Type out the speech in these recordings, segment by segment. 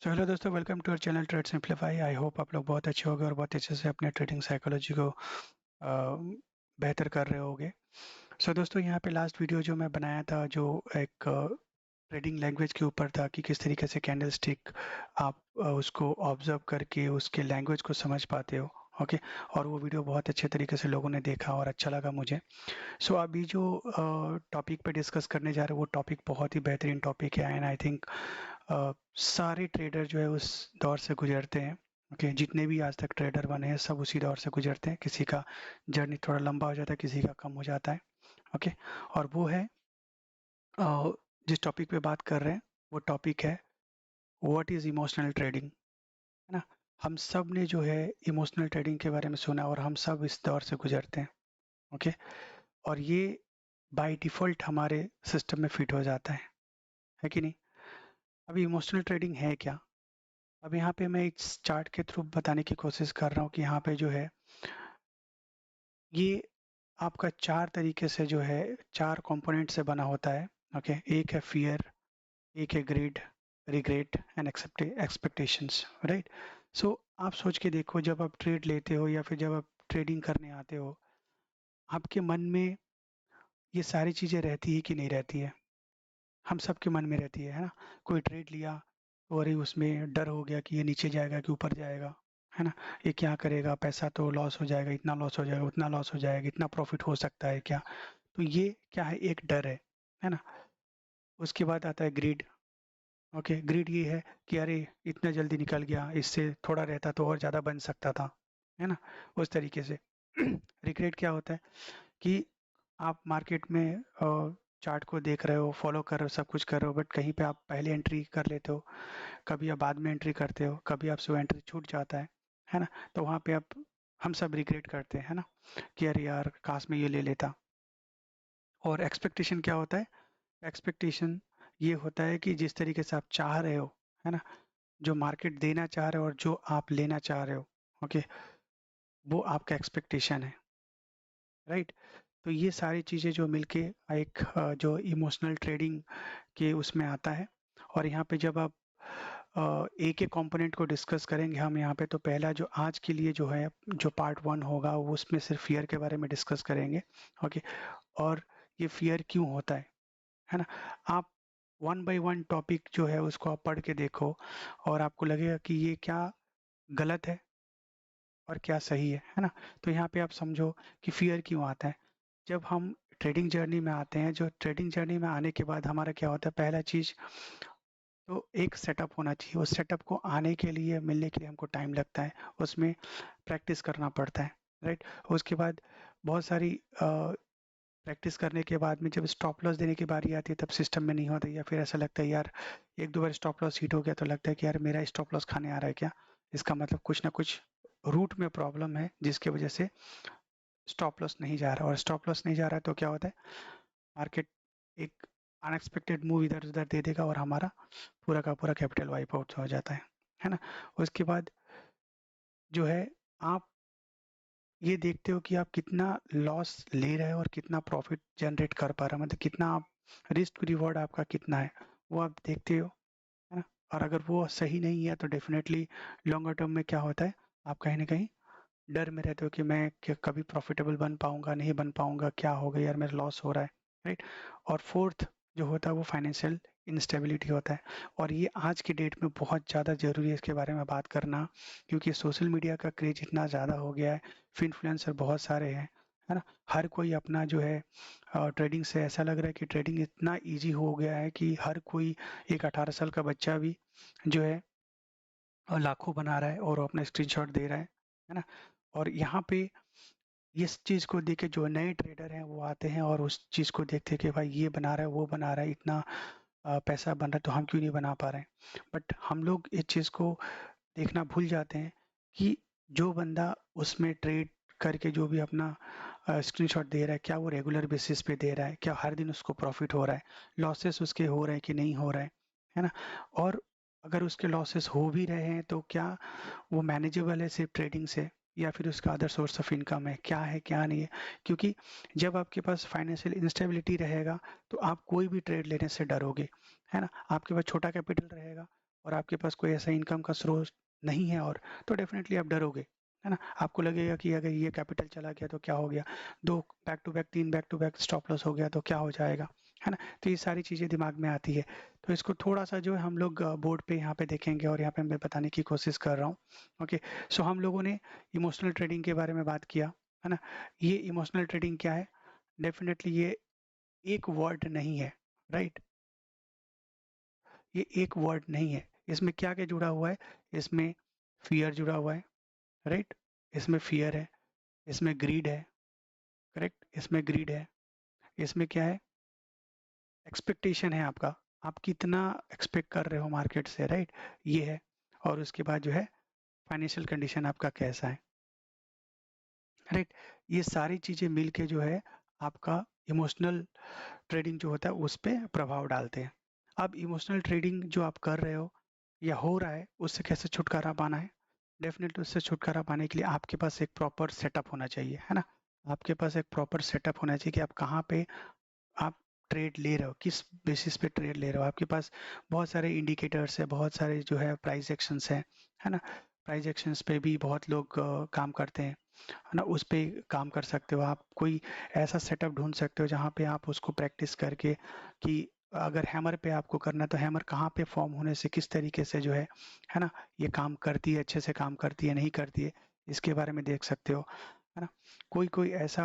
सो hello दोस्तों, welcome to our channel trade simplify. I hope आप लोग बहुत अच्छे होंगे और बहुत अच्छे से अपने ट्रेडिंग साइकोलॉजी को बेहतर कर रहे होंगे। सो दोस्तों, यहाँ पे लास्ट वीडियो जो मैं बनाया था, जो एक ट्रेडिंग लैंग्वेज के ऊपर था कि किस तरीके से कैंडल स्टिक आप उसको ऑब्जर्व करके उसके लैंग्वेज को समझ पाते हो। ओके। और वो वीडियो बहुत अच्छे तरीके से लोगों ने देखा और अच्छा लगा मुझे। सो अभी जो टॉपिक पे डिस्कस करने जा रहे हैं वो टॉपिक बहुत ही बेहतरीन टॉपिक है एंड आई थिंक सारे ट्रेडर जो है उस दौर से गुजरते हैं। ओके, जितने भी आज तक ट्रेडर बने हैं सब उसी दौर से गुजरते हैं। किसी का जर्नी थोड़ा लंबा हो जाता है, किसी का कम हो जाता है। ओके। और वो है अ, जिस टॉपिक पे बात कर रहे हैं वो टॉपिक है व्हाट इज़ इमोशनल ट्रेडिंग, है ना। हम सब ने जो है इमोशनल ट्रेडिंग के बारे में सुना और हम सब इस दौर से गुजरते हैं। ओके। और ये बाय डिफ़ॉल्ट हमारे सिस्टम में फिट हो जाता है कि नहीं? अभी इमोशनल ट्रेडिंग है क्या? अब यहाँ पे मैं इस चार्ट के थ्रू बताने की कोशिश कर रहा हूँ कि यहाँ पे जो है ये आपका 4 तरीके से जो है 4 कंपोनेंट से बना होता है। ओके, एक है फ़ियर, एक है greed, regret and expectations, right? So आप सोच के देखो, जब आप ट्रेड लेते हो या फिर जब आप ट्रेडिंग करने आते हो, आपके मन में ये सारी चीज़ें रहती है कि नहीं रहती है? हम सबके मन में रहती है ना? कोई ट्रेड लिया और ही उसमें डर हो गया कि ये नीचे जाएगा कि ऊपर जाएगा, है ना? ये क्या करेगा? पैसा तो लॉस हो जाएगा, इतना लॉस हो जाएगा, उतना लॉस हो जाएगा, इतना प्रॉफ़िट हो सकता है क्या? तो ये क्या है? एक डर है ना? उसके बाद आता है ग्रीड। ओके, ग्रीड ये है कि अरे! इतना जल्दी निकल गया, इससे थोड़ा रहता तो और ज़्यादा बन सकता था, है ना? उस तरीके से। रिग्रेट क्या होता है कि आप मार्केट में चार्ट को देख रहे हो, फॉलो कर रहे हो, सब कुछ कर रहे हो, बट कहीं पे आप पहले एंट्री कर लेते हो, कभी आप बाद में एंट्री करते हो, कभी आपसे वो एंट्री छूट जाता है ना? तो वहाँ पे आप हम सब रिग्रेट करते हैं, है ना? कि अरे यार! काश मैं ये ले लेता। और एक्सपेक्टेशन क्या होता है? एक्सपेक्टेशन ये होता है कि जिस तरीके से आप चाह रहे हो, है ना? जो मार्केट देना चाह रहे हो और जो आप लेना चाह रहे हो, ओके? वो आपका एक्सपेक्टेशन है, राइट? तो ये सारी चीज़ें जो मिलके एक जो इमोशनल ट्रेडिंग के उसमें आता है। और यहाँ पे जब आप एक-एक कंपोनेंट को डिस्कस करेंगे हम यहाँ पे, तो पहला जो आज के लिए जो है, जो पार्ट 1 होगा वो उसमें सिर्फ फ़ियर के बारे में डिस्कस करेंगे, ओके? और ये फ़ियर क्यों होता है ना? आप वन बाय वन टॉपिक जो है उसको आप पढ़ के देखो और आपको लगेगा कि ये क्या गलत है और क्या सही है ना? तो यहाँ पे आप समझो कि फ़ियर क्यों आता है। जब हम ट्रेडिंग जर्नी में आते हैं, जो ट्रेडिंग जर्नी में आने के बाद हमारा क्या होता है, पहला चीज़ तो एक सेटअप होना चाहिए। उस सेटअप को आने के लिए, मिलने के लिए हमको टाइम लगता है, उसमें प्रैक्टिस करना पड़ता है, राइट? उसके बाद बहुत सारी प्रैक्टिस करने के बाद में जब स्टॉप लॉस देने की बारी आती है तब सिस्टम में नहीं होता, या फिर ऐसा लगता है यार 1-2 बार स्टॉप लॉस हिट हो गया तो लगता है कि यार मेरा स्टॉप लॉस खाने आ रहा है क्या? इसका मतलब कुछ ना कुछ रूट में प्रॉब्लम है जिसकी वजह से स्टॉप लॉस नहीं जा रहा, और स्टॉप लॉस नहीं जा रहा है तो क्या होता है, मार्केट एक अनएक्सपेक्टेड मूव इधर-उधर दे देगा और हमारा पूरा का पूरा कैपिटल वाइप आउट हो जाता है ना? उसके बाद जो है आप ये देखते हो कि आप कितना लॉस ले रहे हो और कितना प्रॉफिट जनरेट कर पा रहे हो, मतलब कितना आप रिस्क रिवॉर्ड आपका कितना है, वो आप देखते हो, है ना? और अगर वो सही नहीं है तो डेफिनेटली लॉन्गर टर्म में क्या होता है, आप कहीं न कहीं डर में रहते हो कि मैं कभी प्रॉफिटेबल बन पाऊँगा, नहीं बन पाऊँगा, क्या होगा यार, मेरा लॉस हो रहा है, राइट? और फोर्थ जो होता है वो फाइनेंशियल इंस्टेबिलिटी होता है। और ये आज की डेट में बहुत ज़्यादा ज़रूरी है इसके बारे में बात करना, क्योंकि सोशल मीडिया का क्रेज इतना ज़्यादा हो गया है, इन्फ्लुएंसर बहुत सारे हैं, है ना? हर कोई अपना जो है ट्रेडिंग से ऐसा लग रहा है कि ट्रेडिंग इतना ईज़ी हो गया है कि हर कोई, एक 18 साल का बच्चा भी जो है लाखों बना रहा है और वो अपना स्क्रीनशॉट दे रहा है ना? और यहाँ पे इस चीज़ को देख के जो नए ट्रेडर हैं वो आते हैं और उस चीज़ को देखते हैं कि भाई ये बना रहा है, वो बना रहा है, इतना पैसा बन रहा है तो हम क्यों नहीं बना पा रहे हैं? बट हम लोग इस चीज़ को देखना भूल जाते हैं कि जो बंदा उसमें ट्रेड करके जो भी अपना स्क्रीनशॉट दे रहा है, क्या वो रेगुलर बेसिस पे दे रहा है? क्या हर दिन उसको प्रॉफ़िट हो रहा है? लॉसेस उसके हो रहे हैं कि नहीं हो रहे हैं? है ना? और अगर उसके लॉसेस हो भी रहे हैं तो क्या वो मैनेजेबल है सिर्फ ट्रेडिंग से, या फिर उसका अदर सोर्स ऑफ इनकम है, क्या नहीं है? क्योंकि जब आपके पास फाइनेंशियल इंस्टेबिलिटी रहेगा, तो आप कोई भी ट्रेड लेने से डरोगे, है ना? आपके पास छोटा कैपिटल रहेगा, और आपके पास कोई ऐसा इनकम का स्रोत नहीं है, और तो डेफिनेटली आप डरोगे, है ना। आपको लगेगा कि अगर ये कैपिटल चला गया तो क्या हो गया, दो बैक टू बैक, तीन back to back stop loss हो गया तो क्या हो जाएगा, है ना। तो ये सारी चीज़ें दिमाग में आती है। तो इसको थोड़ा सा जो है हम लोग बोर्ड पे यहाँ पे देखेंगे, और यहाँ पे मैं बताने की कोशिश कर रहा हूँ। ओके, सो हम लोगों ने इमोशनल ट्रेडिंग के बारे में बात किया, है ना। ये इमोशनल ट्रेडिंग क्या है, डेफिनेटली ये एक वर्ड नहीं है, राइट। ये एक वर्ड नहीं है, इसमें क्या क्या जुड़ा हुआ है, इसमें फियर जुड़ा हुआ है, राइट। इसमें फियर है, इसमें ग्रीड है, करेक्ट, इसमें ग्रीड है, इसमें क्या है, एक्सपेक्टेशन है आपका, आप कितना एक्सपेक्ट कर रहे हो मार्केट से, राइट, ये है। और उसके बाद जो है फाइनेंशियल कंडीशन आपका कैसा है, राइट। ये सारी चीज़ें मिल के जो है आपका इमोशनल ट्रेडिंग जो होता है उस पे प्रभाव डालते हैं। अब इमोशनल ट्रेडिंग जो आप कर रहे हो या हो रहा है, उससे कैसे छुटकारा पाना है, डेफिनेटली उससे छुटकारा पाने के लिए आपके पास एक प्रॉपर सेटअप होना चाहिए, है ना। आपके पास एक प्रॉपर सेटअप होना चाहिए कि आप कहाँ पे आप ट्रेड ले रहे हो, किस बेसिस पे ट्रेड ले रहे हो। आपके पास बहुत सारे इंडिकेटर्स है, बहुत सारे जो है प्राइस एक्शंस है ना। प्राइस एक्शंस पे भी बहुत लोग काम करते हैं, है ना। उस पे काम कर सकते हो आप, कोई ऐसा सेटअप ढूंढ सकते हो जहाँ पे आप उसको प्रैक्टिस करके कि अगर हैमर पे आपको करना है तो हैमर कहाँ पे फॉर्म होने से किस तरीके से जो है ना, ये काम करती है, अच्छे से काम करती है नहीं करती है, इसके बारे में देख सकते हो, है ना। कोई कोई ऐसा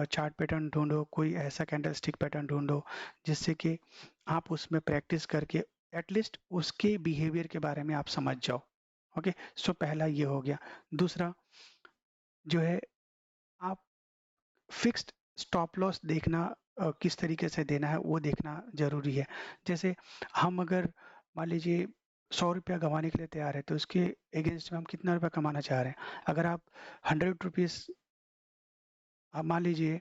चार्ट पैटर्न ढूंढो, कोई ऐसा कैंडलस्टिक पैटर्न ढूंढो जिससे कि आप उसमें प्रैक्टिस करके एटलीस्ट उसके बिहेवियर के बारे में आप समझ जाओ। ओके, सो पहला ये हो गया। दूसरा जो है, आप फिक्स्ड स्टॉप लॉस देखना, किस तरीके से देना है वो देखना जरूरी है। जैसे हम अगर मान लीजिए 100 रुपया गंवाने के लिए तैयार है, तो उसके अगेंस्ट में हम कितना रुपया कमाना चाह रहे हैं। अगर आप 100 रुपीज़, आप मान लीजिए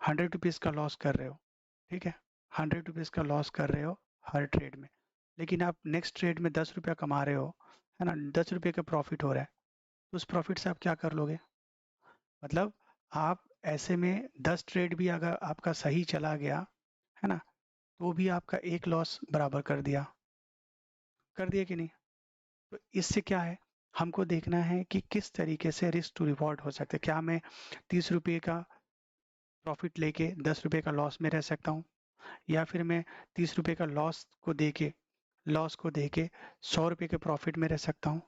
100 रुपीज़ का लॉस कर रहे हो, ठीक है, 100 रुपीज़ का लॉस कर रहे हो हर ट्रेड में, लेकिन आप नेक्स्ट ट्रेड में 10 रुपया कमा रहे हो, है ना, 10 रुपये का प्रॉफिट हो रहा है, तो उस प्रॉफिट से आप क्या कर लोगे, मतलब आप ऐसे में 10 ट्रेड भी अगर आपका सही चला गया, है ना, तो भी आपका एक लॉस बराबर कर दिया कि नहीं। तो इससे क्या है, हमको देखना है कि किस तरीके से रिस्क टू रिवॉर्ड हो सकते हैं। क्या मैं 30 रुपये का प्रॉफिट लेके 10 रुपये का लॉस में रह सकता हूँ, या फिर मैं 30 रुपये का लॉस को दे के 100 रुपये के प्रॉफिट में रह सकता हूँ,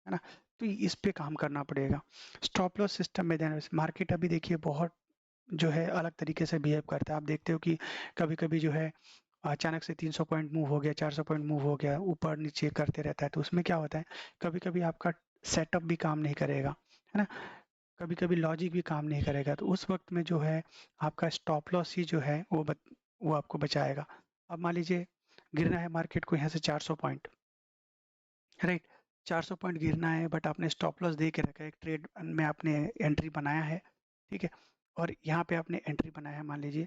है ना। तो इस पे काम करना पड़ेगा। स्टॉप लॉस सिस्टम में देना, मार्केट अभी देखिए बहुत जो है अलग तरीके से बिहेव करता है। आप देखते हो कि कभी कभी जो है अचानक से 300 पॉइंट मूव हो गया, 400 पॉइंट मूव हो गया, ऊपर नीचे करते रहता है। तो उसमें क्या होता है, कभी कभी आपका सेटअप भी काम नहीं करेगा, है ना, कभी कभी लॉजिक भी काम नहीं करेगा। तो उस वक्त में जो है आपका स्टॉप लॉस ही जो है वो आपको बचाएगा। अब मान लीजिए गिरना है मार्केट को यहाँ से 400 पॉइंट, राइट, 400 पॉइंट गिरना है, बट आपने स्टॉप लॉस दे के रखा है, एक ट्रेड में आपने एंट्री बनाया है, ठीक है, और यहाँ पे आपने एंट्री बनाया है मान लीजिए,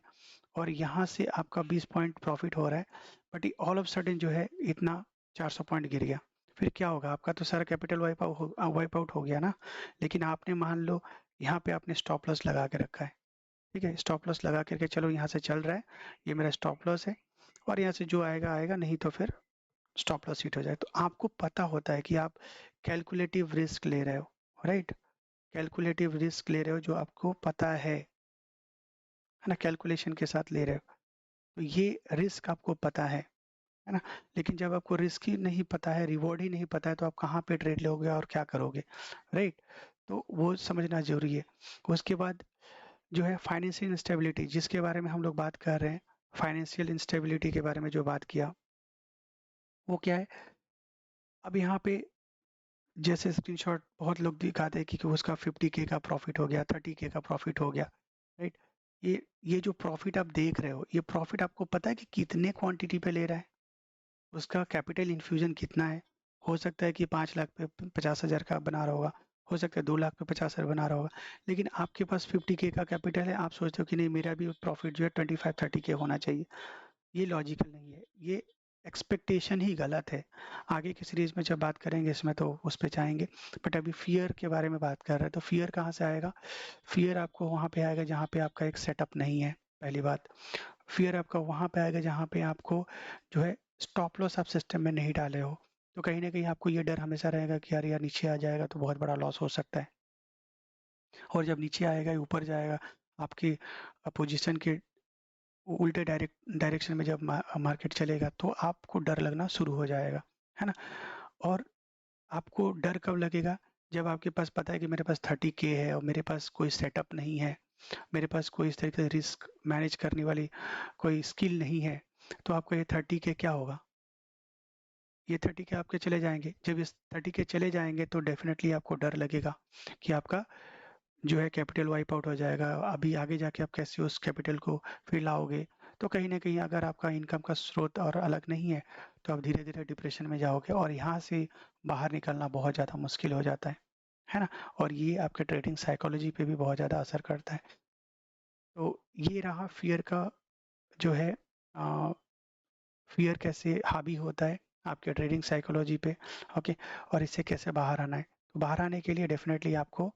और यहाँ से आपका 20 पॉइंट प्रॉफिट हो रहा है, बट ऑल ऑफ सडन जो है इतना 400 पॉइंट गिर गया, फिर क्या होगा, आपका तो सारा कैपिटल वाइप आउट हो गया ना। लेकिन आपने मान लो यहाँ पे आपने स्टॉप लॉस लगा के रखा है, ठीक है, स्टॉप लॉस लगा करके चलो यहाँ से चल रहा है, ये मेरा स्टॉप लॉस है, और यहाँ से जो आएगा आएगा, नहीं तो फिर स्टॉप लॉस हिट हो जाए। तो आपको पता होता है कि आप कैलकुलेटिव रिस्क ले रहे हो, राइट, कैलकुलेटिव रिस्क ले रहे हो जो आपको पता है ना, कैलकुलेशन के साथ ले रहे हो, तो ये रिस्क आपको पता है ना। लेकिन जब आपको रिस्क ही नहीं पता है, रिवॉर्ड ही नहीं पता है, तो आप कहाँ पे ट्रेड लोगे और क्या करोगे, राइट। तो वो समझना जरूरी है। उसके बाद जो है फाइनेंशियल इंस्टेबिलिटी, जिसके बारे में हम लोग बात कर रहे हैं, फाइनेंशियल इंस्टेबिलिटी के बारे में जो बात किया, वो क्या है। अब यहाँ पे जैसे स्क्रीनशॉट बहुत लोग दिखाते हैं कि उसका 50K का प्रॉफिट हो गया, 30K का प्रॉफिट हो गया, राइट। ये जो प्रॉफिट आप देख रहे हो, ये प्रॉफिट आपको पता है कि कितने क्वांटिटी पे ले रहा है, उसका कैपिटल इन्फ्यूजन कितना है। हो सकता है कि 5 लाख पे 50,000 का बना रहा होगा, हो सकता है 2 लाख पे 50,000 बना रहा होगा, लेकिन आपके पास 50K का कैपिटल है, आप सोचते हो कि नहीं मेरा भी प्रॉफिट जो है 25-30K होना चाहिए। ये लॉजिकल नहीं है, ये एक्सपेक्टेशन ही गलत है। आगे की सीरीज में जब बात करेंगे इसमें तो उस पे जाएंगे, बट अभी फियर के बारे में बात कर रहे हैं। तो फियर कहाँ से आएगा, फियर आपको वहाँ पे आएगा जहाँ पे आपका एक सेटअप नहीं है, पहली बात। फियर आपका वहाँ पे आएगा जहाँ पे आपको जो है स्टॉप लॉस आप सिस्टम में नहीं डाले हो। तो कहीं ना कहीं आपको ये डर हमेशा रहेगा कि यार यार नीचे आ जाएगा तो बहुत बड़ा लॉस हो सकता है। और जब नीचे आएगा या ऊपर जाएगा, आपकी पोजीशन के उल्टे डायरेक्शन में जब मार्केट चलेगा तो आपको डर लगना शुरू हो जाएगा, है ना। और आपको डर कब लगेगा, जब आपके पास पता है कि मेरे पास 30K है और मेरे पास कोई सेटअप नहीं है, मेरे पास कोई इस तरीके से रिस्क मैनेज करने वाली कोई स्किल नहीं है, तो आपका ये 30K क्या होगा, ये 30K आपके चले जाएंगे। जब इस 30K चले जाएंगे तो डेफिनेटली आपको डर लगेगा कि आपका जो है कैपिटल वाइप आउट हो जाएगा। अभी आगे जाके आप कैसे उस कैपिटल को फिर लाओगे। तो कहीं ना कहीं अगर आपका इनकम का स्रोत और अलग नहीं है तो आप धीरे धीरे डिप्रेशन में जाओगे और यहाँ से बाहर निकलना बहुत ज़्यादा मुश्किल हो जाता है ना। और ये आपके ट्रेडिंग साइकोलॉजी पे भी बहुत ज़्यादा असर करता है। तो ये रहा फियर का जो है, फियर कैसे हावी होता है आपके ट्रेडिंग साइकोलॉजी पे। ओके। और इससे कैसे बाहर आना है, तो बाहर आने के लिए डेफिनेटली आपको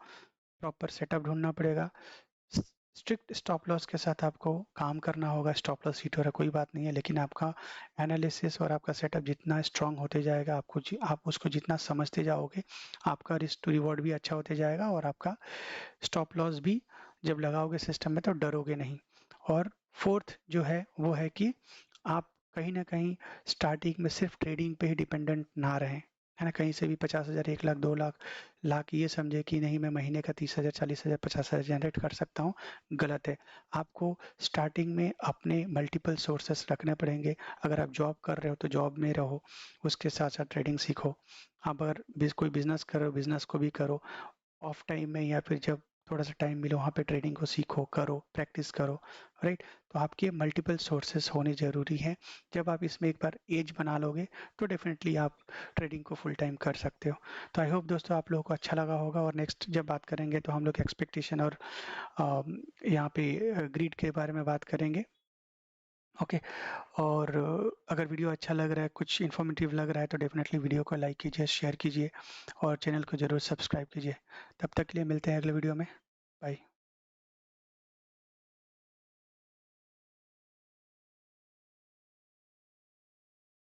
प्रॉपर सेटअप ढूंढना पड़ेगा। स्ट्रिक्ट स्टॉप लॉस के साथ आपको काम करना होगा। स्टॉप लॉस हिट हो रहा है कोई बात नहीं है, लेकिन आपका एनालिसिस और आपका सेटअप जितना स्ट्रांग होते जाएगा, आप उसको जितना समझते जाओगे, आपका रिस्क टू रिवॉर्ड भी अच्छा होते जाएगा और आपका स्टॉप लॉस भी जब लगाओगे सिस्टम में तो डरोगे नहीं। और फोर्थ जो है वो है कि आप कहीं ना कहीं स्टार्टिंग में सिर्फ ट्रेडिंग पे ही डिपेंडेंट ना रहें, है ना। कहीं से भी 50,000, 1 लाख, 2 लाख लाख ये समझे कि नहीं मैं महीने का 30,000, 40,000, 50,000 जनरेट कर सकता हूँ, गलत है। आपको स्टार्टिंग में अपने मल्टीपल सोर्सेस रखने पड़ेंगे। अगर आप जॉब कर रहे हो तो जॉब में रहो, उसके साथ साथ ट्रेडिंग सीखो। आप अगर कोई बिजनेस कर रहे हो, बिजनेस को भी करो। ऑफ टाइम में या फिर जब थोड़ा सा टाइम मिले वहाँ पे ट्रेडिंग को सीखो, करो, प्रैक्टिस करो, राइट। तो आपके मल्टीपल सोर्सेस होने ज़रूरी हैं। जब आप इसमें एक बार एज बना लोगे तो डेफिनेटली आप ट्रेडिंग को फुल टाइम कर सकते हो। तो आई होप दोस्तों आप लोगों को अच्छा लगा होगा, और नेक्स्ट जब बात करेंगे तो हम लोग एक्सपेक्टेशन और यहाँ पे ग्रीड के बारे में बात करेंगे। ओके। और अगर वीडियो अच्छा लग रहा है, कुछ इन्फॉर्मेटिव लग रहा है तो डेफिनेटली वीडियो को लाइक कीजिए, शेयर कीजिए और चैनल को ज़रूर सब्सक्राइब कीजिए। तब तक के लिए मिलते हैं अगले वीडियो में। बाय।